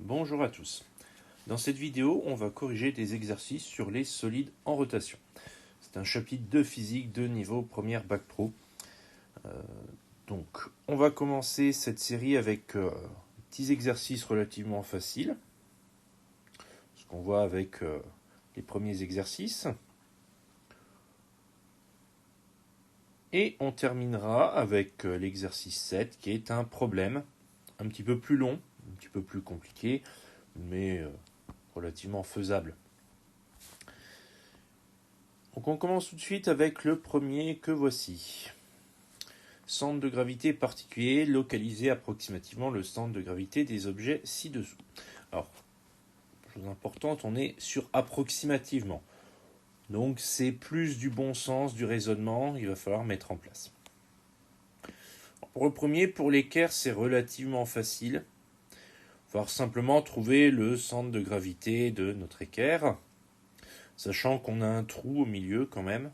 Bonjour à tous. Dans cette vidéo, on va corriger des exercices sur les solides en rotation. C'est un chapitre de physique de niveau première bac pro. Donc, on va commencer cette série avec petits exercices relativement faciles. Ce qu'on voit avec les premiers exercices. Et on terminera avec l'exercice 7 qui est un problème un petit peu plus long, un petit peu plus compliqué, mais relativement faisable. Donc on commence tout de suite avec le premier que voici. Centre de gravité particulier, localisé approximativement le centre de gravité des objets ci-dessous. Alors, chose importante, on est sur approximativement. Donc c'est plus du bon sens, du raisonnement, il va falloir mettre en place. Pour le premier, pour l'équerre, c'est relativement facile. Il va falloir simplement trouver le centre de gravité de notre équerre, sachant qu'on a un trou au milieu quand même.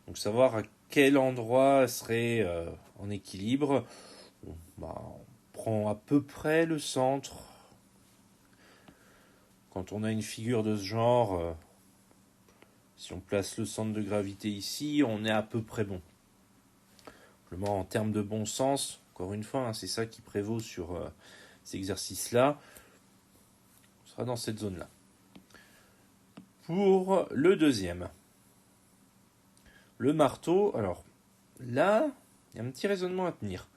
Donc savoir à quel endroit serait en équilibre. On prend à peu près le centre. Quand on a une figure de ce genre, si on place le centre de gravité ici, on est à peu près bon. Simplement en termes de bon sens, encore une fois, c'est ça qui prévaut sur ces exercices-là. On sera dans cette zone-là. Pour le deuxième, le marteau, alors là, il y a un petit raisonnement à tenir.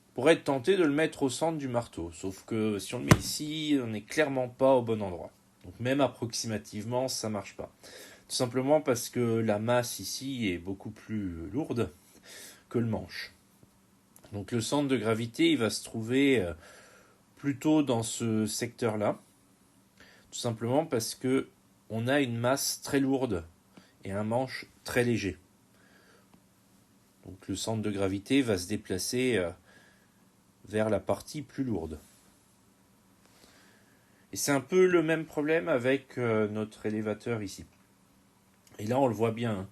On pourrait être tenté de le mettre au centre du marteau, sauf que si on le met ici, on n'est clairement pas au bon endroit. Donc même approximativement, ça ne marche pas. Tout simplement parce que la masse ici est beaucoup plus lourde que le manche. Donc le centre de gravité, il va se trouver plutôt dans ce secteur-là, tout simplement parce que on a une masse très lourde et un manche très léger. Donc le centre de gravité va se déplacer vers la partie plus lourde. Et c'est un peu le même problème avec notre élévateur ici. Et là, on le voit bien.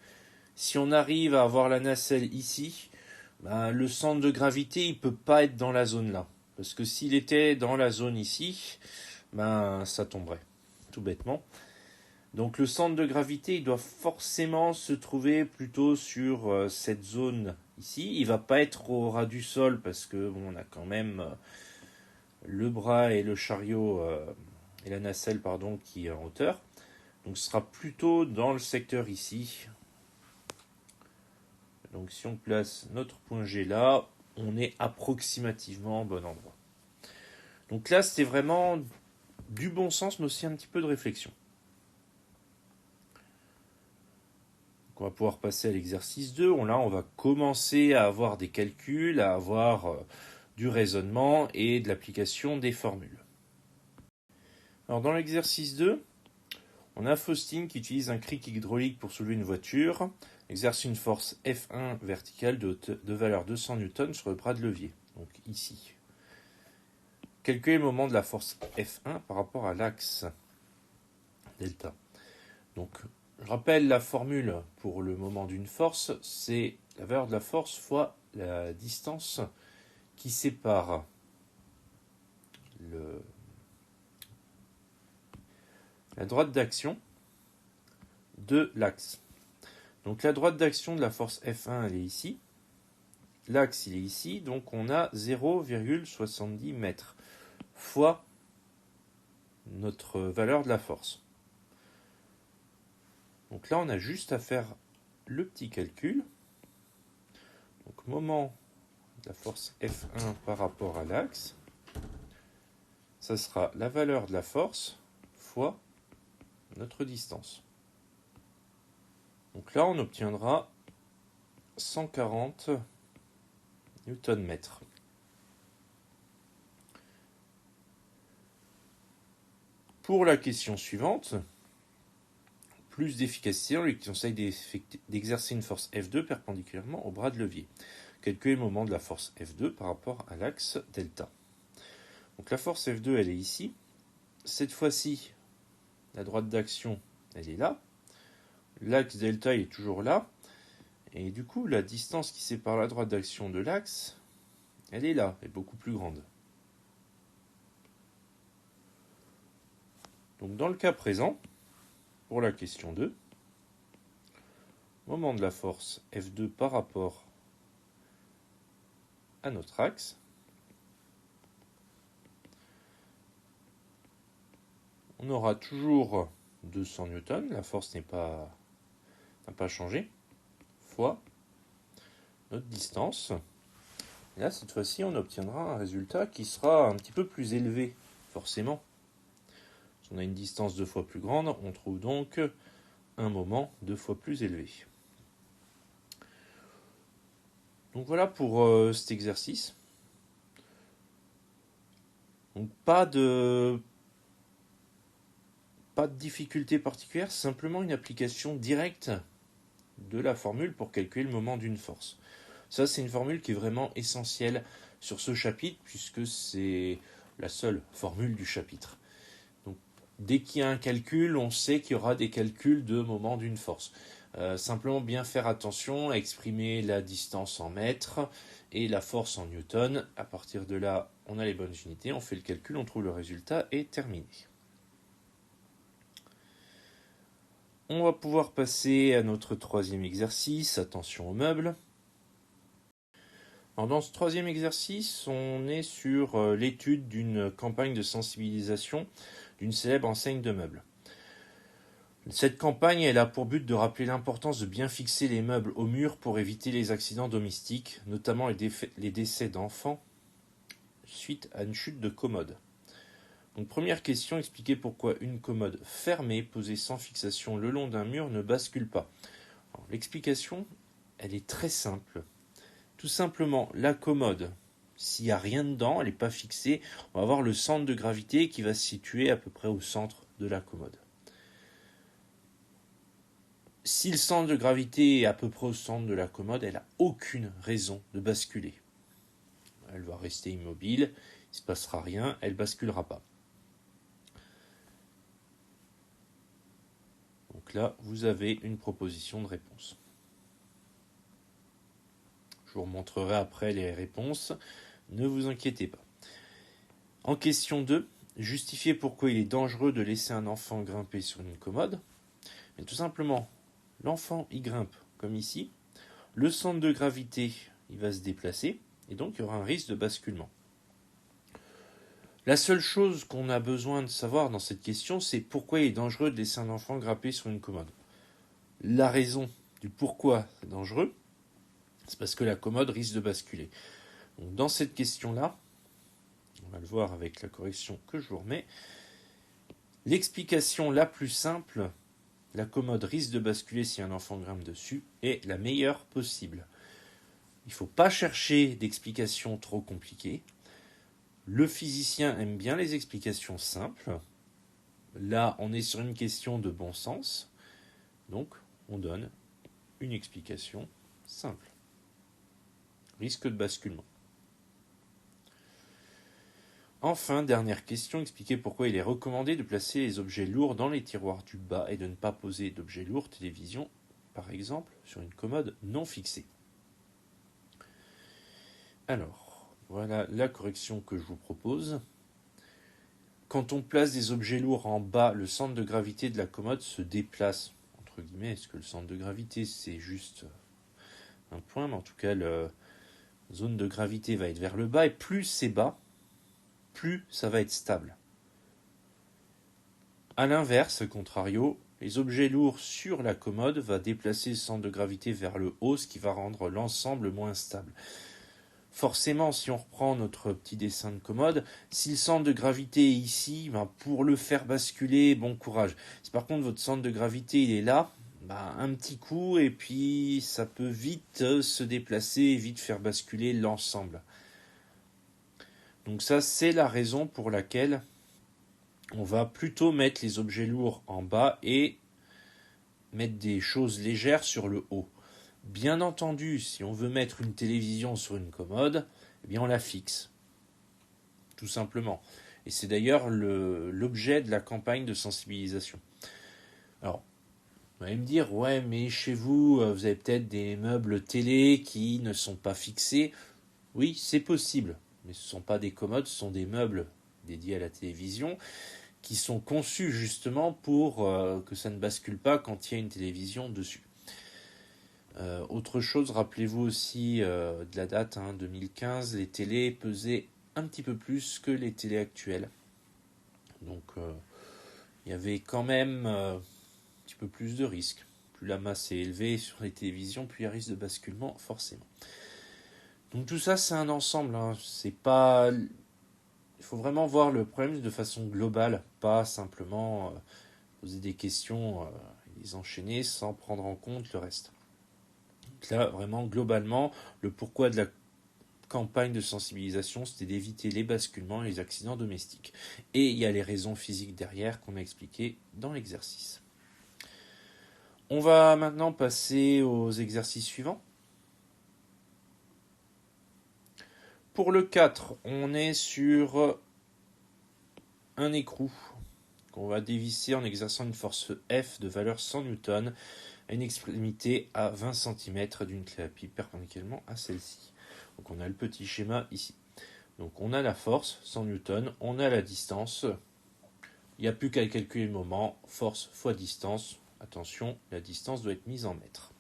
Si on arrive à avoir la nacelle ici, le centre de gravité, il ne peut pas être dans la zone là. Parce que s'il était dans la zone ici, ça tomberait, tout bêtement. Donc le centre de gravité, il doit forcément se trouver plutôt sur cette zone ici. Il ne va pas être au ras du sol parce que on a quand même le bras et le chariot et la nacelle qui est en hauteur. Donc ce sera plutôt dans le secteur ici. Donc si on place notre point G là, on est approximativement au bon endroit. Donc là, c'était vraiment du bon sens, mais aussi un petit peu de réflexion. Donc on va pouvoir passer à l'exercice 2. Là, on va commencer à avoir des calculs, à avoir du raisonnement et de l'application des formules. Alors dans l'exercice 2, on a Faustine qui utilise un cric hydraulique pour soulever une voiture, exerce une force F1 verticale de valeur 200 N sur le bras de levier, donc ici. Calculez le moment de la force F1 par rapport à l'axe delta. Donc, je rappelle la formule pour le moment d'une force, c'est la valeur de la force fois la distance qui sépare la droite d'action de l'axe. Donc la droite d'action de la force F1, elle est ici. L'axe, il est ici. Donc on a 0,70 mètres fois notre valeur de la force. Donc là, on a juste à faire le petit calcul. Donc moment de la force F1 par rapport à l'axe, ça sera la valeur de la force fois notre distance. Donc là, on obtiendra 140 Nm. Pour la question suivante, plus d'efficacité, on lui conseille d'exercer une force F2 perpendiculairement au bras de levier. Calculez le moment de la force F2 par rapport à l'axe delta. Donc la force F2, elle est ici. Cette fois-ci, la droite d'action, elle est là. L'axe delta est toujours là. Et du coup, la distance qui sépare la droite d'action de l'axe, elle est là, elle est beaucoup plus grande. Donc dans le cas présent, pour la question 2, moment de la force F2 par rapport à notre axe, on aura toujours 200 newtons, la force n'a pas changé, fois notre distance. Et là, cette fois-ci, on obtiendra un résultat qui sera un petit peu plus élevé, forcément. Si on a une distance 2 fois plus grande, on trouve donc un moment 2 fois plus élevé. Donc voilà pour cet exercice. Donc pas de difficulté particulière, simplement une application directe de la formule pour calculer le moment d'une force. Ça, c'est une formule qui est vraiment essentielle sur ce chapitre, puisque c'est la seule formule du chapitre. Donc, dès qu'il y a un calcul, on sait qu'il y aura des calculs de moment d'une force. Simplement bien faire attention à exprimer la distance en mètres et la force en newton. À partir de là, on a les bonnes unités, on fait le calcul, on trouve le résultat et terminé. On va pouvoir passer à notre troisième exercice, attention aux meubles. Alors dans ce troisième exercice, on est sur l'étude d'une campagne de sensibilisation d'une célèbre enseigne de meubles. Cette campagne elle a pour but de rappeler l'importance de bien fixer les meubles au mur pour éviter les accidents domestiques, notamment les décès d'enfants suite à une chute de commode. Donc première question, expliquer pourquoi une commode fermée posée sans fixation le long d'un mur ne bascule pas. Alors, l'explication, elle est très simple. Tout simplement, la commode, s'il n'y a rien dedans, elle n'est pas fixée, on va avoir le centre de gravité qui va se situer à peu près au centre de la commode. Si le centre de gravité est à peu près au centre de la commode, elle n'a aucune raison de basculer. Elle va rester immobile, il ne se passera rien, elle ne basculera pas. Donc là, vous avez une proposition de réponse. Je vous remontrerai après les réponses, ne vous inquiétez pas. En question 2, justifier pourquoi il est dangereux de laisser un enfant grimper sur une commode. Mais tout simplement, l'enfant y grimpe comme ici, le centre de gravité il va se déplacer et donc il y aura un risque de basculement. La seule chose qu'on a besoin de savoir dans cette question, c'est pourquoi il est dangereux de laisser un enfant grimper sur une commode. La raison du pourquoi c'est dangereux, c'est parce que la commode risque de basculer. Donc dans cette question-là, on va le voir avec la correction que je vous remets, l'explication la plus simple, la commode risque de basculer si un enfant grimpe dessus, est la meilleure possible. Il ne faut pas chercher d'explications trop compliquées. Le physicien aime bien les explications simples. Là, on est sur une question de bon sens. Donc, on donne une explication simple. Risque de basculement. Enfin, dernière question, expliquer pourquoi il est recommandé de placer les objets lourds dans les tiroirs du bas et de ne pas poser d'objets lourds, télévision, par exemple, sur une commode non fixée. Alors, voilà la correction que je vous propose. Quand on place des objets lourds en bas, le centre de gravité de la commode se déplace, entre guillemets. Est-ce que le centre de gravité, c'est juste un point, mais en tout cas, la zone de gravité va être vers le bas, et plus c'est bas, plus ça va être stable. A l'inverse, contrario, les objets lourds sur la commode vont déplacer le centre de gravité vers le haut, ce qui va rendre l'ensemble moins stable. Forcément, si on reprend notre petit dessin de commode, si le centre de gravité est ici, pour le faire basculer, bon courage. Si par contre votre centre de gravité il est là, un petit coup et puis ça peut vite se déplacer et vite faire basculer l'ensemble. Donc ça, c'est la raison pour laquelle on va plutôt mettre les objets lourds en bas et mettre des choses légères sur le haut. Bien entendu, si on veut mettre une télévision sur une commode, eh bien on la fixe. Tout simplement. Et c'est d'ailleurs l'objet de la campagne de sensibilisation. Alors, vous allez me dire, ouais, mais chez vous, vous avez peut-être des meubles télé qui ne sont pas fixés. Oui, c'est possible. Mais ce ne sont pas des commodes, ce sont des meubles dédiés à la télévision qui sont conçus justement pour que ça ne bascule pas quand il y a une télévision dessus. Autre chose, rappelez-vous aussi de la date, 2015, les télés pesaient un petit peu plus que les télés actuelles. Donc il y avait quand même un petit peu plus de risques. Plus la masse est élevée sur les télévisions, plus il y a risque de basculement, forcément. Donc tout ça, c'est un ensemble. C'est pas... Il faut vraiment voir le problème de façon globale, pas simplement poser des questions et les enchaîner sans prendre en compte le reste. Donc là, vraiment, globalement, le pourquoi de la campagne de sensibilisation, c'était d'éviter les basculements et les accidents domestiques. Et il y a les raisons physiques derrière qu'on a expliquées dans l'exercice. On va maintenant passer aux exercices suivants. Pour le 4, on est sur un écrou qu'on va dévisser en exerçant une force F de valeur 100 N à une extrémité à 20 cm d'une clé à pied perpendiculairement à celle-ci. Donc on a le petit schéma ici. Donc on a la force, 100 N, on a la distance. Il n'y a plus qu'à calculer le moment, force fois distance. Attention, la distance doit être mise en mètres.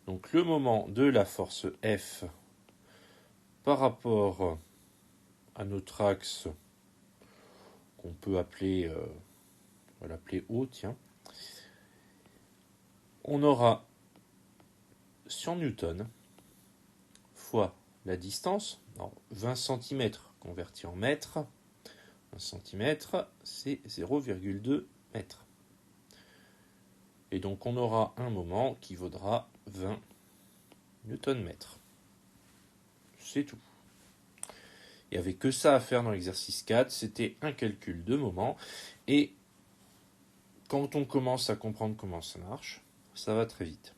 Donc le moment de la force F par rapport à notre axe qu'on peut appeler, on va l'appeler O, tiens. On aura 100 Newton fois la distance, alors 20 cm converti en mètres. 1 cm, c'est 0,2 mètres. Et donc on aura un moment qui vaudra 20 Newton-mètres. C'est tout. Il n'y avait que ça à faire dans l'exercice 4, c'était un calcul de moment. Et quand on commence à comprendre comment ça marche, ça va très vite.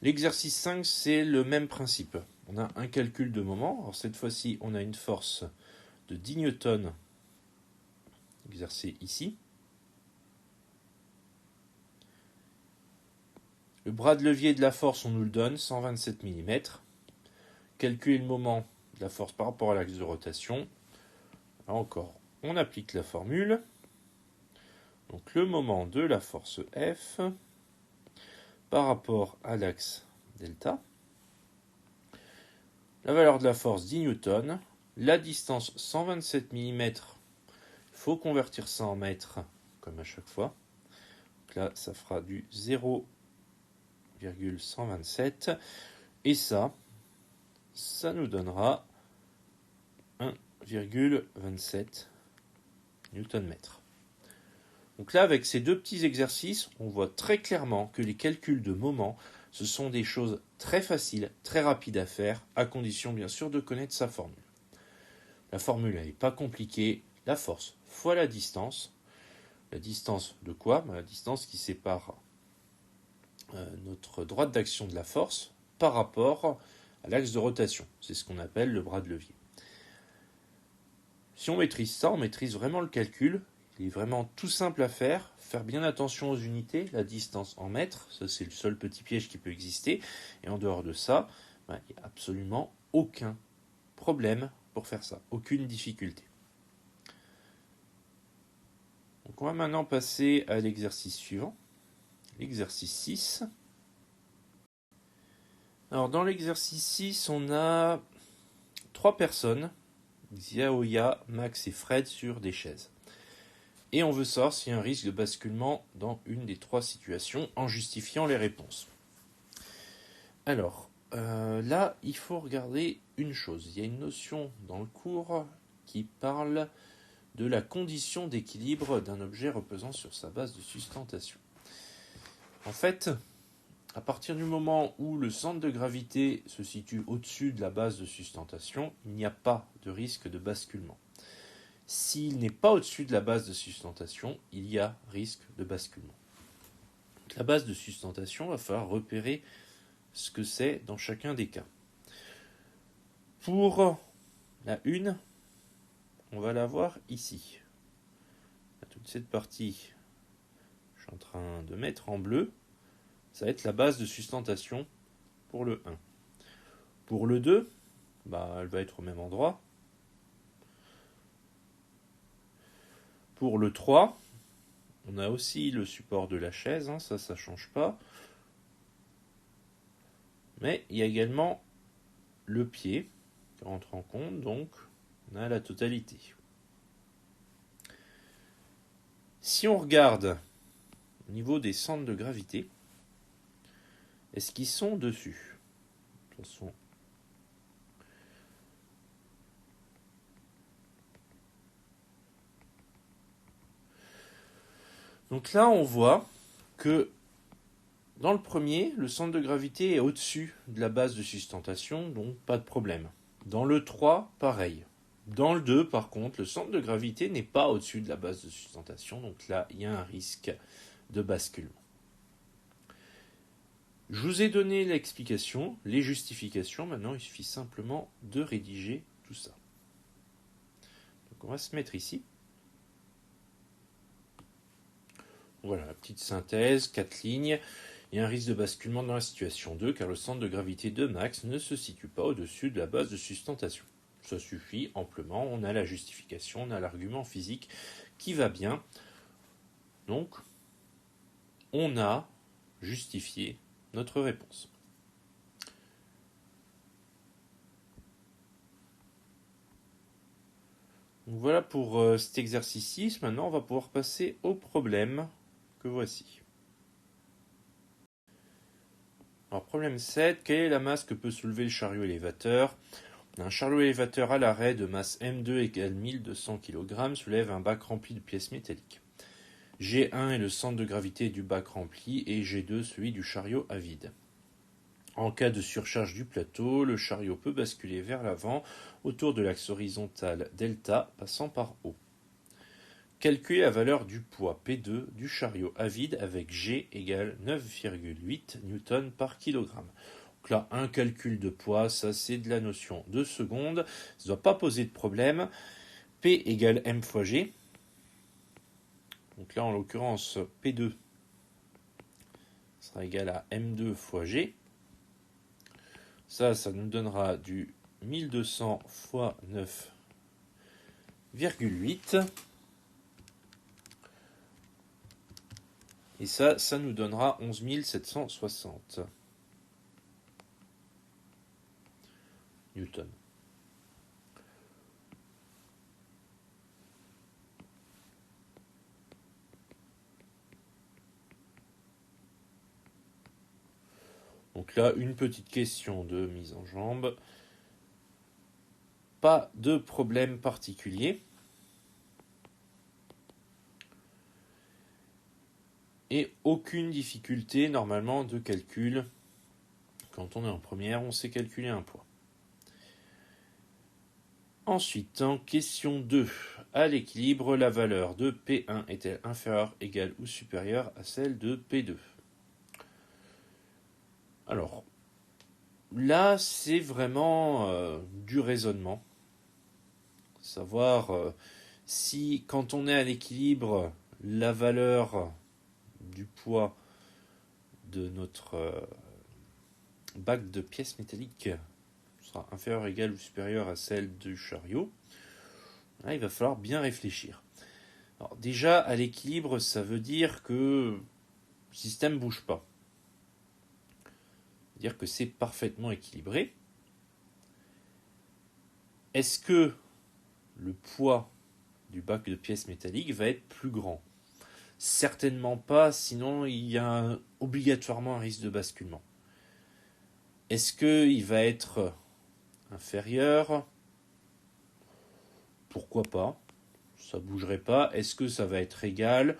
L'exercice 5, c'est le même principe. On a un calcul de moment. Alors cette fois-ci, on a une force de 10 newtons exercée ici. Le bras de levier de la force, on nous le donne, 127 mm. Calculer le moment de la force par rapport à l'axe de rotation. Là encore, on applique la formule. Donc le moment de la force F par rapport à l'axe delta. La valeur de la force 10 newtons. La distance 127 mm. Il faut convertir ça en mètres, comme à chaque fois. Donc là, ça fera du 0,127. Et ça nous donnera 1,27 Nm. Donc là, avec ces deux petits exercices, on voit très clairement que les calculs de moment, ce sont des choses très faciles, très rapides à faire, à condition bien sûr de connaître sa formule. La formule n'est pas compliquée, la force fois la distance. La distance de quoi ? La distance qui sépare notre droite d'action de la force par rapport à l'axe de rotation. C'est ce qu'on appelle le bras de levier. Si on maîtrise ça, on maîtrise vraiment le calcul. Il est vraiment tout simple à faire. Faire bien attention aux unités, la distance en mètres, ça c'est le seul petit piège qui peut exister. Et en dehors de ça, il n'y a absolument aucun problème pour faire ça, aucune difficulté. Donc on va maintenant passer à l'exercice suivant, l'exercice 6. Alors dans l'exercice 6, on a 3 personnes, Xiaoya, Max et Fred, sur des chaises. Et on veut savoir s'il y a un risque de basculement dans une des 3 situations en justifiant les réponses. Alors, là, il faut regarder une chose. Il y a une notion dans le cours qui parle de la condition d'équilibre d'un objet reposant sur sa base de sustentation. En fait, à partir du moment où le centre de gravité se situe au-dessus de la base de sustentation, il n'y a pas de risque de basculement. S'il n'est pas au-dessus de la base de sustentation, il y a risque de basculement. La base de sustentation, il va falloir repérer ce que c'est dans chacun des cas. Pour la 1, on va la voir ici. Toute cette partie, je suis en train de mettre en bleu, ça va être la base de sustentation pour le 1. Pour le 2, elle va être au même endroit. Pour le 3, on a aussi le support de la chaise, ça ne change pas. Mais il y a également le pied qui rentre en compte, donc on a la totalité. Si on regarde au niveau des centres de gravité, est-ce qu'ils sont dessus? De toute façon, donc là, on voit que dans le premier, le centre de gravité est au-dessus de la base de sustentation, donc pas de problème. Dans le 3, pareil. Dans le 2, par contre, le centre de gravité n'est pas au-dessus de la base de sustentation, donc là, il y a un risque de basculement. Je vous ai donné l'explication, les justifications. Maintenant, il suffit simplement de rédiger tout ça. Donc, on va se mettre ici. Voilà, la petite synthèse, 4 lignes. Il y a un risque de basculement dans la situation 2, car le centre de gravité de Max ne se situe pas au-dessus de la base de sustentation. Ça suffit amplement, on a la justification, on a l'argument physique qui va bien. Donc, on a justifié notre réponse. Donc voilà pour cet exercice. Maintenant, on va pouvoir passer au problème que voici. Alors, problème 7. Quelle est la masse que peut soulever le chariot élévateur? Un chariot élévateur à l'arrêt de masse M2 égale 1200 kg soulève un bac rempli de pièces métalliques. G1 est le centre de gravité du bac rempli et G2 celui du chariot à vide. En cas de surcharge du plateau, le chariot peut basculer vers l'avant autour de l'axe horizontal delta passant par O. Calculez la valeur du poids P2 du chariot à vide avec G égale 9,8 N par kg. Donc là, un calcul de poids, ça c'est de la notion de seconde, ça ne doit pas poser de problème. P égale M fois G. Donc là, en l'occurrence, P2 sera égal à M2 fois G. Ça nous donnera du 1200 fois 9,8. Et ça nous donnera 11 760 newtons. Donc là, une petite question de mise en jambe. Pas de problème particulier. Et aucune difficulté normalement de calcul. Quand on est en première, on sait calculer un poids. Ensuite, en question 2, à l'équilibre, la valeur de P1 est-elle inférieure, égale ou supérieure à celle de P2? Alors, là, c'est vraiment du raisonnement. Savoir si, quand on est à l'équilibre, la valeur du poids de notre bac de pièces métalliques sera inférieure, égale ou supérieure à celle du chariot. Là, il va falloir bien réfléchir. Alors, déjà, à l'équilibre, ça veut dire que le système ne bouge pas. C'est-à-dire que c'est parfaitement équilibré. Est-ce que le poids du bac de pièces métalliques va être plus grand? Certainement pas, sinon il y a obligatoirement un risque de basculement. Est-ce qu'il va être inférieur? Pourquoi pas? Ça ne bougerait pas. Est-ce que ça va être égal?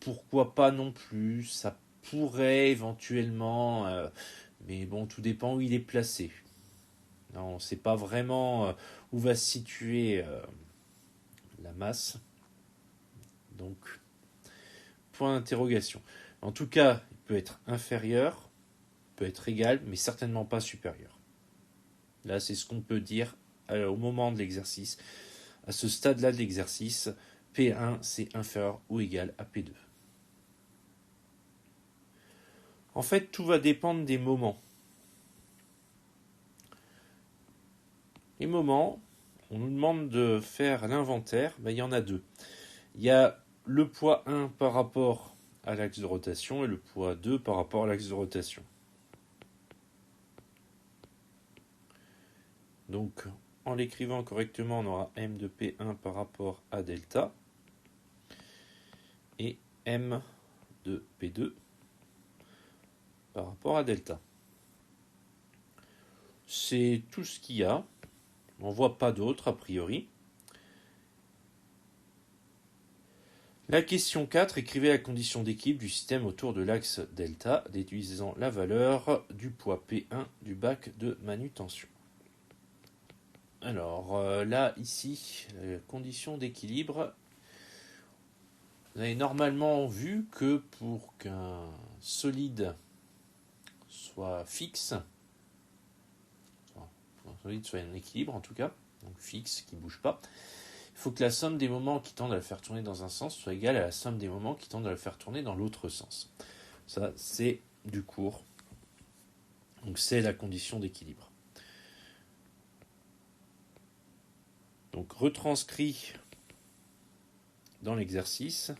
Pourquoi pas non plus? Ça pourrait éventuellement, mais bon, tout dépend où il est placé. Non, on ne sait pas vraiment où va se situer la masse. Donc, point d'interrogation. En tout cas, il peut être inférieur, peut être égal, mais certainement pas supérieur. Là, c'est ce qu'on peut dire au moment de l'exercice. À ce stade-là de l'exercice, P1, c'est inférieur ou égal à P2. En fait, tout va dépendre des moments. Les moments, on nous demande de faire l'inventaire, il y en a deux. Il y a le poids 1 par rapport à l'axe de rotation et le poids 2 par rapport à l'axe de rotation. Donc, en l'écrivant correctement, on aura M de P1 par rapport à delta et M de P2 par rapport à delta. C'est tout ce qu'il y a. On ne voit pas d'autre a priori. La question 4, écrivez la condition d'équilibre du système autour de l'axe delta, déduisant la valeur du poids P1 du bac de manutention. Alors là, ici, la condition d'équilibre, vous avez normalement vu que pour qu'un solide soit fixe, pour qu'un solide soit en équilibre en tout cas, donc fixe, qui ne bouge pas, il faut que la somme des moments qui tendent à le faire tourner dans un sens soit égale à la somme des moments qui tendent à le faire tourner dans l'autre sens. Ça, c'est du cours. Donc c'est la condition d'équilibre. Donc retranscrit dans l'exercice.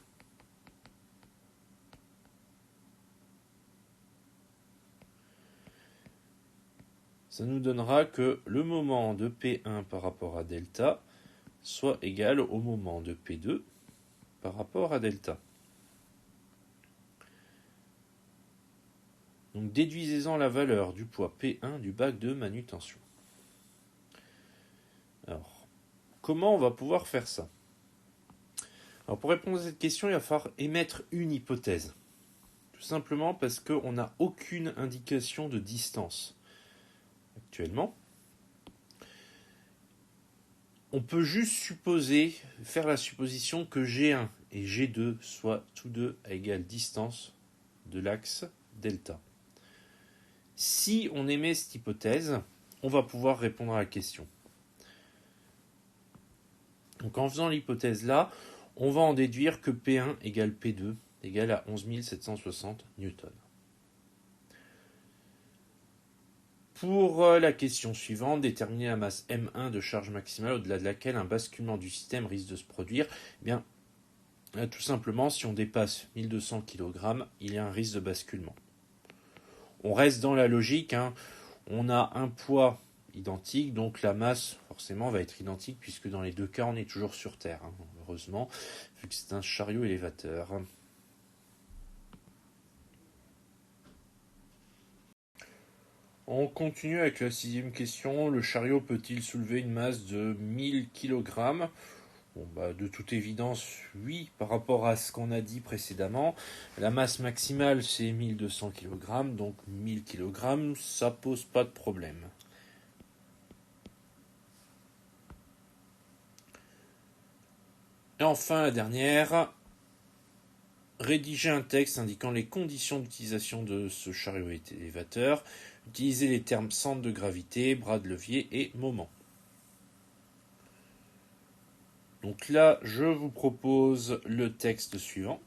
Ça nous donnera que le moment de P1 par rapport à delta soit égal au moment de P2 par rapport à delta. Donc déduisez-en la valeur du poids P1 du bac de manutention. Alors, comment on va pouvoir faire ça? Alors pour répondre à cette question, il va falloir émettre une hypothèse. Tout simplement parce qu'on n'a aucune indication de distance actuellement. On peut juste supposer, faire la supposition que G1 et G2 soient tous deux à égale distance de l'axe delta. Si on émet cette hypothèse, on va pouvoir répondre à la question. Donc en faisant l'hypothèse là, on va en déduire que P1 égale P2 égale à 11 760 newtons. Pour la question suivante, déterminer la masse M1 de charge maximale au-delà de laquelle un basculement du système risque de se produire. Eh bien, là, tout simplement, si on dépasse 1200 kg, il y a un risque de basculement. On reste dans la logique, on a un poids identique, donc la masse forcément va être identique puisque dans les deux cas on est toujours sur Terre, heureusement, vu que c'est un chariot élévateur. On continue avec la sixième question. Le chariot peut-il soulever une masse de 1000 kg? De toute évidence, oui, par rapport à ce qu'on a dit précédemment. La masse maximale, c'est 1200 kg, donc 1000 kg, ça pose pas de problème. Et enfin, la dernière, rédiger un texte indiquant les conditions d'utilisation de ce chariot élévateur. Utilisez les termes centre de gravité, bras de levier et moment. Donc là, je vous propose le texte suivant.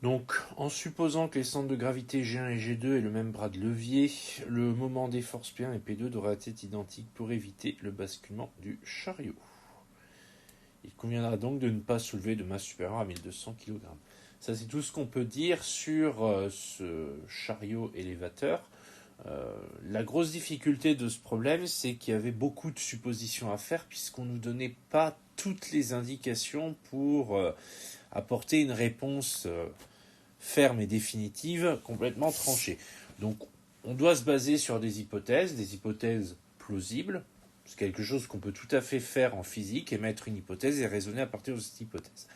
Donc, en supposant que les centres de gravité G1 et G2 aient le même bras de levier, le moment des forces P1 et P2 devrait être identique pour éviter le basculement du chariot. Il conviendra donc de ne pas soulever de masse supérieure à 1200 kg. Ça, c'est tout ce qu'on peut dire sur ce chariot élévateur. La grosse difficulté de ce problème, c'est qu'il y avait beaucoup de suppositions à faire puisqu'on ne nous donnait pas toutes les indications pour apporter une réponse ferme et définitive, complètement tranchée. Donc on doit se baser sur des hypothèses plausibles. C'est quelque chose qu'on peut tout à fait faire en physique, émettre une hypothèse et raisonner à partir de cette hypothèse.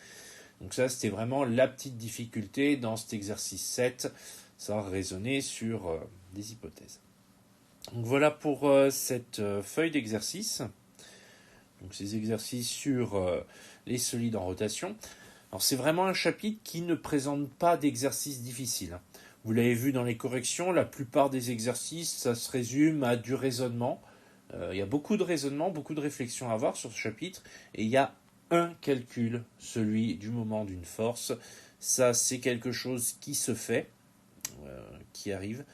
Donc ça, c'était vraiment la petite difficulté dans cet exercice 7, ça a raisonné sur des hypothèses. Donc voilà pour cette feuille d'exercice. Donc ces exercices sur les solides en rotation. Alors c'est vraiment un chapitre qui ne présente pas d'exercices difficiles. Vous l'avez vu dans les corrections, la plupart des exercices, ça se résume à du raisonnement. Il y a beaucoup de raisonnement, beaucoup de réflexions à avoir sur ce chapitre, et il y a un calcul, celui du moment d'une force. Ça, c'est quelque chose qui se fait, qui arrive.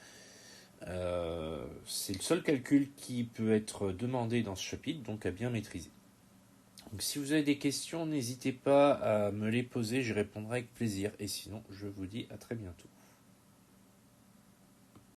C'est le seul calcul qui peut être demandé dans ce chapitre, donc à bien maîtriser. Donc si vous avez des questions, n'hésitez pas à me les poser, je répondrai avec plaisir. Et sinon, je vous dis à très bientôt.